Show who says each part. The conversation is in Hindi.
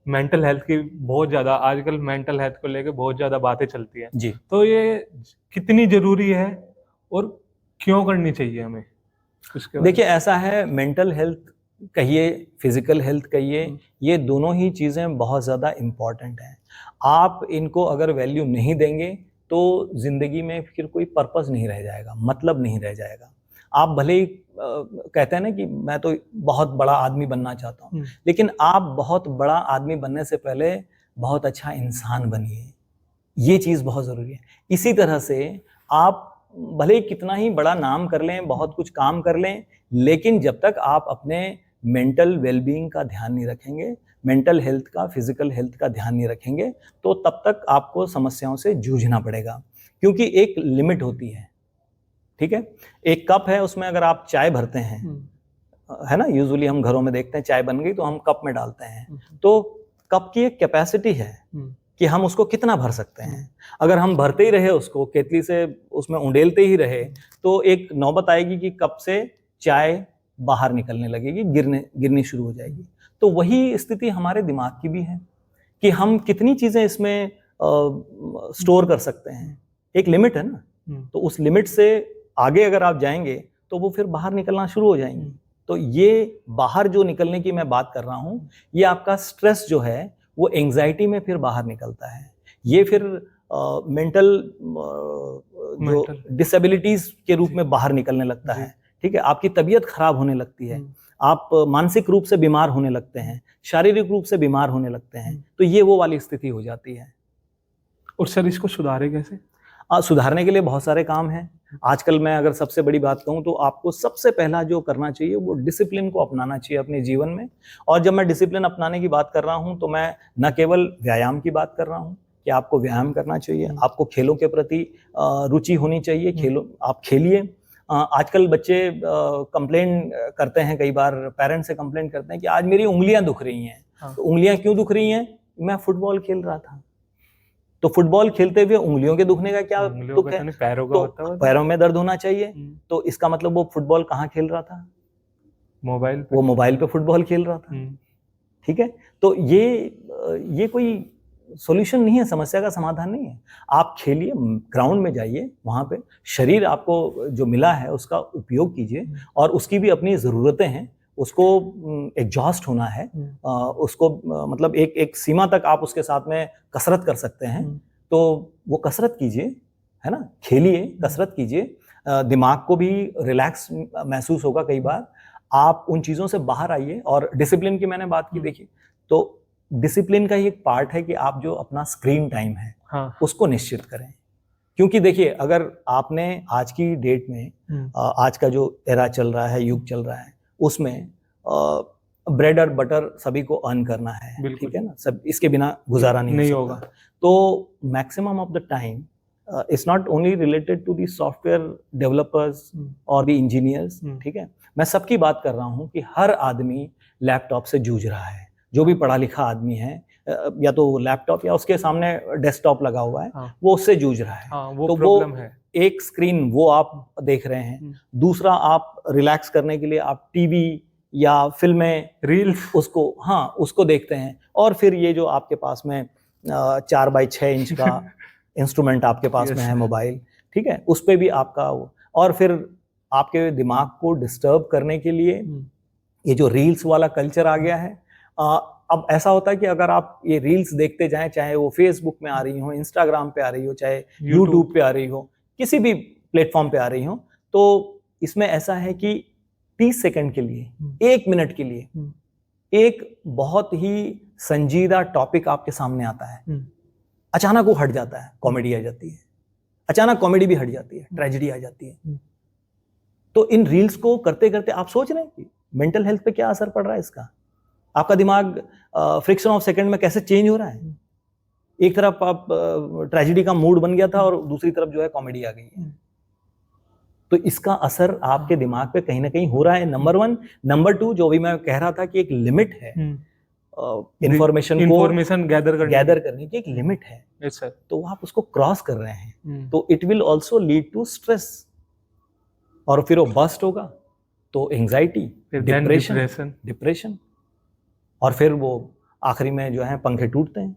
Speaker 1: मेंटल हेल्थ की बहुत ज़्यादा आजकल मेंटल हेल्थ को लेके बहुत ज़्यादा बातें चलती हैं।
Speaker 2: जी।
Speaker 1: तो ये कितनी ज़रूरी है और क्यों करनी चाहिए हमें? उसके बारे
Speaker 2: देखिए ऐसा है, मेंटल हेल्थ कहिए, फिजिकल हेल्थ कहिए,
Speaker 1: में।
Speaker 2: ये दोनों ही चीज़ें बहुत ज़्यादा इम्पॉर्टेंट हैं। आप इनको अगर वैल्यू नहीं देंगे तो ज़िंदगी में फिर कोई पर्पस नहीं रह जाएगा, मतलब नहीं रह जाएगा। आप भले ही कहते हैं ना कि मैं तो बहुत बड़ा आदमी बनना चाहता हूँ, लेकिन आप बहुत बड़ा आदमी बनने से पहले बहुत अच्छा इंसान बनिए। ये चीज़ बहुत ज़रूरी है। इसी तरह से आप भले ही कितना ही बड़ा नाम कर लें, बहुत कुछ काम कर लें, लेकिन जब तक आप अपने मेंटल वेलबीइंग का ध्यान नहीं रखेंगे, मेंटल हेल्थ का, फिजिकल हेल्थ का ध्यान नहीं रखेंगे, तो तब तक आपको समस्याओं से जूझना पड़ेगा। क्योंकि एक लिमिट होती है, ठीक है? एक कप है, उसमें अगर आप चाय भरते हैं, है ना? यूजुअली हम घरों में देखते हैं चाय बन गई तो हम कप में डालते हैं। तो कप की एक कैपेसिटी है कि हम उसको कितना भर सकते हैं। अगर हम भरते ही रहे उसको, केतली से उसमें उंडेलते ही रहे, तो एक नौबत आएगी कि कप से चाय बाहर निकलने लगेगी, गिरनी शुरू हो जाएगी। तो वही स्थिति हमारे दिमाग की भी है कि हम कितनी चीज़ें इसमें स्टोर कर सकते हैं। एक लिमिट है ना, तो उस लिमिट से आगे अगर आप जाएंगे तो वो फिर बाहर निकलना शुरू हो जाएंगी। तो ये बाहर जो निकलने की मैं बात कर रहा हूँ, ये आपका स्ट्रेस जो है वो एंग्जाइटी में फिर बाहर निकलता है। ये फिर मेंटल जो डिसेबिलिटीज के रूप में बाहर निकलने लगता है, ठीक है? आपकी तबीयत खराब होने लगती है, आप मानसिक रूप से बीमार होने लगते हैं, शारीरिक रूप से बीमार होने लगते हैं। तो ये वो वाली स्थिति हो जाती है।
Speaker 1: और सर इसको सुधारे कैसे?
Speaker 2: सुधारने के लिए बहुत सारे काम हैं। आजकल मैं अगर सबसे बड़ी बात कहूँ तो आपको सबसे पहला जो करना चाहिए वो डिसिप्लिन को अपनाना चाहिए अपने जीवन में। और जब मैं डिसिप्लिन अपनाने की बात कर रहा हूँ तो मैं न केवल व्यायाम की बात कर रहा हूँ कि आपको व्यायाम करना चाहिए, आपको खेलों के प्रति रुचि होनी चाहिए, आप खेलिए। आजकल बच्चे कंप्लेन करते हैं, कई बार पेरेंट्स से कंप्लेन करते हैं कि आज मेरी उंगलियां दुख रही हैं। तो उंगलियां क्यों दुख रही हैं? मैं फुटबॉल खेल रहा था। तो फुटबॉल खेलते हुए उंगलियों के दुखने का क्या दुख है? तो पैरों में दर्द होना चाहिए। तो इसका मतलब वो फुटबॉल कहाँ खेल रहा था?
Speaker 1: मोबाइल पे।
Speaker 2: वो मोबाइल पे फुटबॉल खेल रहा था, ठीक है? तो ये कोई सॉल्यूशन नहीं है, समस्या का समाधान नहीं है। आप खेलिए, ग्राउंड में जाइए, वहाँ पे शरीर आपको जो मिला है उसका उपयोग कीजिए, और उसकी भी अपनी ज़रूरतें हैं, उसको एग्जॉस्ट होना है, उसको मतलब एक सीमा तक आप उसके साथ में कसरत कर सकते हैं। तो वो कसरत कीजिए, है ना? खेलिए, कसरत कीजिए, दिमाग को भी रिलैक्स महसूस होगा। कई बार आप उन चीज़ों से बाहर आइए। और डिसिप्लिन की मैंने बात की, देखिए तो डिसिप्लिन का ही एक पार्ट है कि आप जो अपना स्क्रीन टाइम है उसको निश्चित करें। क्योंकि देखिए अगर आपने आज की डेट में आज का जो एरा चल रहा है, युग चल रहा है, उसमें ब्रेड और बटर सभी को अर्न करना है, ठीक है ना? सब इसके बिना गुजारा नहीं होगा। तो maximum of the time it's not only related to the software developers और द इंजीनियर्स, ठीक है? मैं सबकी बात कर रहा हूँ कि हर आदमी लैपटॉप से जूझ रहा है। जो भी पढ़ा लिखा आदमी है, या तो लैपटॉप या उसके सामने डेस्कटॉप लगा हुआ है, वो उससे जूझ रहा है।
Speaker 1: वो
Speaker 2: तो
Speaker 1: प्रॉब्लम है।
Speaker 2: एक स्क्रीन वो आप देख रहे हैं, दूसरा आप रिलैक्स करने के लिए आप टीवी या फिल्में, रील्स उसको देखते हैं। और फिर ये जो आपके पास में 4x6 इंच का इंस्ट्रूमेंट आपके पास में है, मोबाइल, ठीक है? उस पे भी आपका और फिर आपके दिमाग को डिस्टर्ब करने के लिए ये जो रील्स वाला कल्चर आ गया है। अब ऐसा होता है कि अगर आप ये रील्स देखते जाएं, चाहे वो फेसबुक में आ रही हो, इंस्टाग्राम पे आ रही हो, चाहे यूट्यूब पे आ रही हो, किसी भी प्लेटफॉर्म पे आ रही हो, तो इसमें ऐसा है कि 30 सेकंड के लिए, 1 मिनट के लिए एक बहुत ही संजीदा टॉपिक आपके सामने आता है, अचानक वो हट जाता है, कॉमेडी आ जाती है, अचानक कॉमेडी भी हट जाती है, ट्रेजेडी आ जाती है। तो इन रील्स को करते करते आप सोच रहे हैं कि मेंटल हेल्थ पे क्या असर पड़ रहा है इसका? आपका दिमाग फ्रिक्शन ऑफ सेकंड में कैसे चेंज हो रहा है। एक तरफ आप ट्रेजेडी का मूड बन गया था और दूसरी तरफ जो है कॉमेडी आ गई है। तो इसका असर आपके दिमाग पे कहीं ना कहीं हो रहा है, नंबर 1। नंबर 2, जो भी मैं कह रहा था कि एक लिमिट है इंफॉर्मेशन गैदर करने की, एक लिमिट है।
Speaker 1: yes, sir.
Speaker 2: तो आप उसको क्रॉस कर रहे हैं, तो it will also lead to stress, और फिर वो बस्ट होगा तो एंजाइटी, डिप्रेशन, और फिर वो आखिरी में जो है पंखे टूटते हैं।